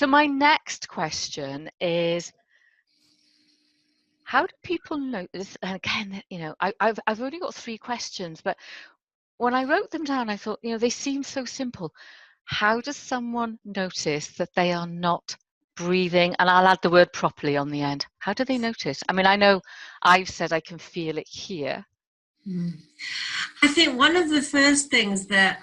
So my next question is, how do people notice? And again, I've only got 3 questions, but when I wrote them down, I thought, they seem so simple. How does someone notice that they are not breathing? And I'll add the word properly on the end. How do they notice? I mean, I know I've said I can feel it here. I think one of the first things that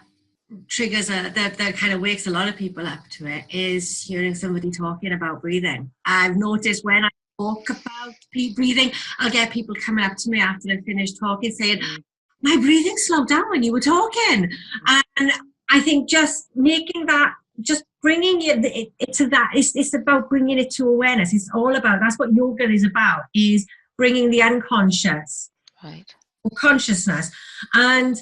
triggers that kind of wakes a lot of people up to it is hearing somebody talking about breathing. I've noticed when I talk about breathing, I'll get people coming up to me after I finish talking saying, my breathing slowed down when you were talking. And I think just making that, just bringing it to that, it's about bringing it to awareness. It's all about, that's what yoga is about, is bringing the unconscious, right, or consciousness. And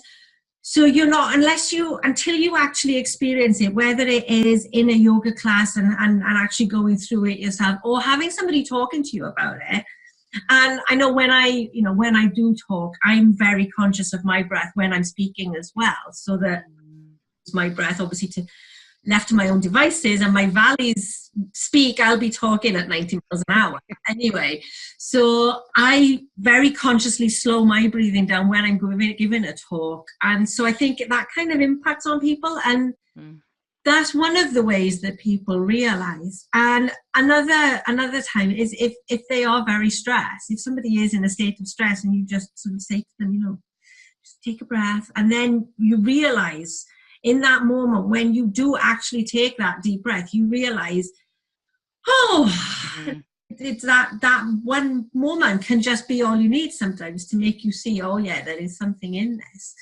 so you're not, until you actually experience it, whether it is in a yoga class and actually going through it yourself, or having somebody talking to you about it. And I know when I do talk, I'm very conscious of my breath when I'm speaking as well. So that my breath, obviously, left to my own devices, and my valleys speak, I'll be talking at 90 miles an hour anyway. So I very consciously slow my breathing down when I'm giving a talk. And so I think that kind of impacts on people. And that's one of the ways that people realize. And another time is if they are very stressed, if somebody is in a state of stress and you just sort of say to them, just take a breath, and then you realize in that moment when you do actually take that deep breath, you realize, it's that one moment can just be all you need sometimes to make you see, oh yeah, there is something in this.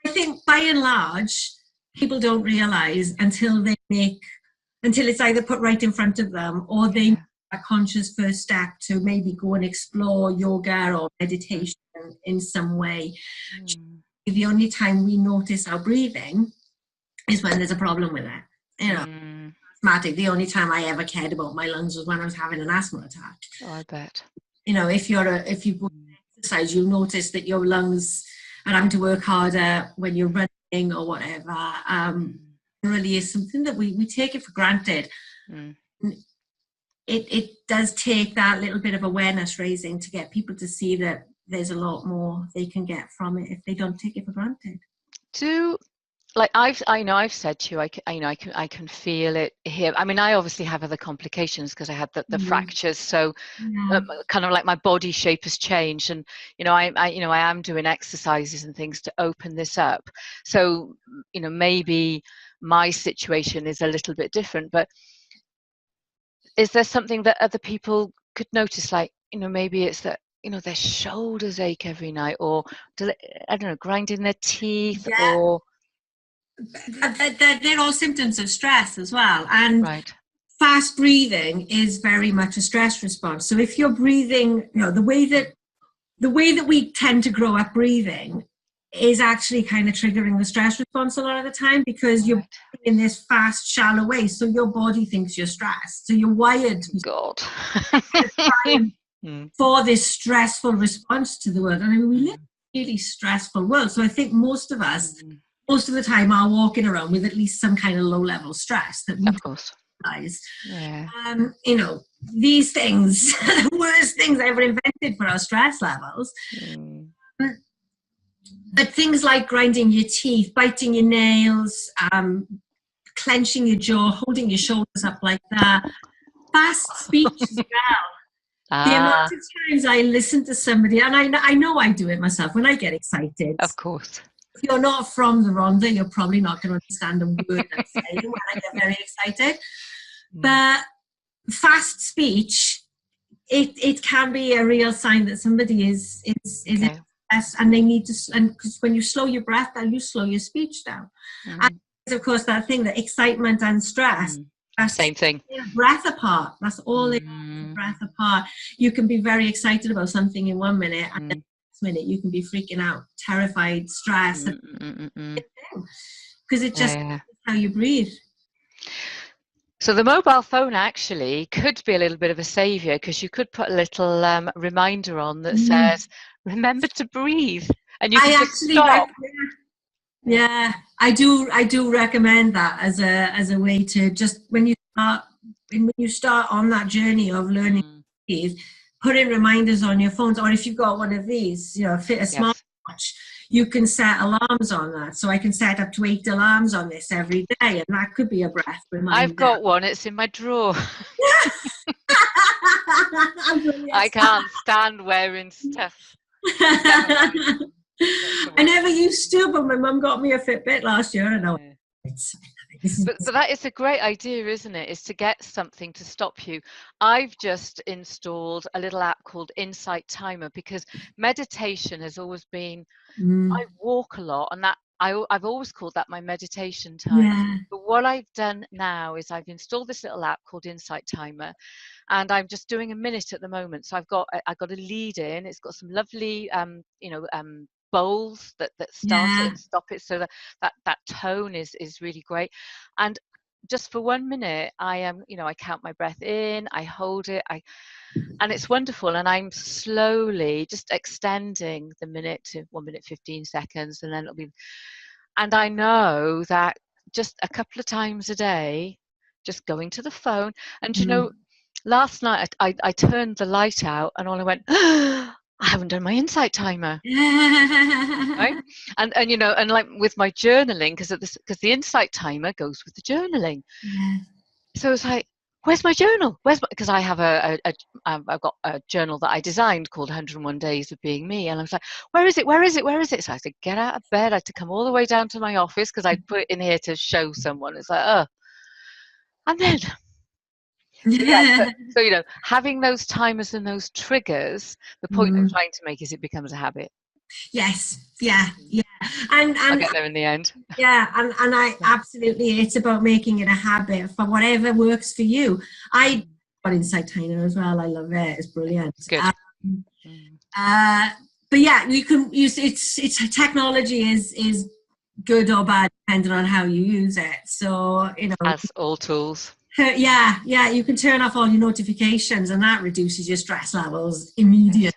I think by and large, people don't realize until it's either put right in front of them, or they make a conscious first step to maybe go and explore yoga or meditation in some way. The only time we notice our breathing is when there's a problem with it. Asthmatic, the only time I ever cared about my lungs was when I was having an asthma attack. Oh, I bet. If you go exercise, you'll notice that your lungs are having to work harder when you're running or whatever. Really is something that we take it for granted. It does take that little bit of awareness raising to get people to see that there's a lot more they can get from it if they don't take it for granted. I've said to you, I can feel it here. I mean, I obviously have other complications because I had the fractures, so kind of like my body shape has changed, and I am doing exercises and things to open this up. So maybe my situation is a little bit different, but is there something that other people could notice? Like maybe it's that their shoulders ache every night, or I don't know, grinding their teeth, or they're all symptoms of stress as well. And fast breathing is very much a stress response. So if you're breathing, the way that we tend to grow up breathing is actually kind of triggering the stress response a lot of the time, because you're in this fast, shallow way. So your body thinks you're stressed. So you're wired for this stressful response to the world. I mean, we live in a really stressful world. So I think most of us, most of the time, are walking around with at least some kind of low-level stress that we don't realize. These things are the worst things ever invented for our stress levels. But things like grinding your teeth, biting your nails, clenching your jaw, holding your shoulders up like that, fast speech as well. The amount of times I listen to somebody, and I know I do it myself when I get excited. Of course. If you're not from the Rhondda, you're probably not going to understand a word I'm saying when I get very excited. But fast speech, it can be a real sign that somebody is in stress, and they need to. And because when you slow your breath down, you slow your speech down. And of course, that thing, that excitement and stress. Same thing. Breath apart. That's all it is. Breath apart. You can be very excited about something in 1 minute, and then minute you can be freaking out, terrified, stressed, because it just how you breathe. So the mobile phone actually could be a little bit of a savior, because you could put a little reminder on that says, remember to breathe, and you can just stop. I do recommend that as a way to, just when you start when you start on that journey of learning to breathe, put in reminders on your phones, or if you've got one of these, you know, fit a smartwatch, you can set alarms on that. So I can set up to 8 alarms on this every day, and that could be a breath reminder. I've got one. It's in my drawer. I can't stand wearing stuff. I never used to, but my mum got me a Fitbit last year, and I went, but that is a great idea, isn't it? Is to get something to stop you. I've just installed a little app called Insight Timer, because meditation has always been, I walk a lot, and that I've always called that my meditation time. Yeah. But what I've done now is I've installed this little app called Insight Timer, and I'm just doing a minute at the moment. So I've got a lead in. It's got some lovely bowls that start it and stop it, so that tone is really great. And just for 1 minute, I am, I count my breath in, I hold it, and it's wonderful. And I'm slowly just extending the minute to 1 minute 15 seconds, and then it'll be. And I know that just a couple of times a day, just going to the phone, and last night I turned the light out, and all I went, I haven't done my Insight Timer. Right? And like with my journaling, because the Insight Timer goes with the journaling. So it's like, where's my journal? Because I have I've got a journal that I designed called 101 Days of Being Me, and I was like, where is it? So I had to get out of bed. I had to come all the way down to my office because I'd put it in here to show someone. It's like, and then. So having those timers and those triggers, the point I'm trying to make is it becomes a habit. Yes, yeah, and I'll get there in the end. Yeah, and I absolutely, it's about making it a habit for whatever works for you. I got Insight Timer as well. I love it. It's brilliant. Good. But yeah, you can use it's technology is good or bad depending on how you use it. So as all tools. Yeah, you can turn off all your notifications, and that reduces your stress levels immediately.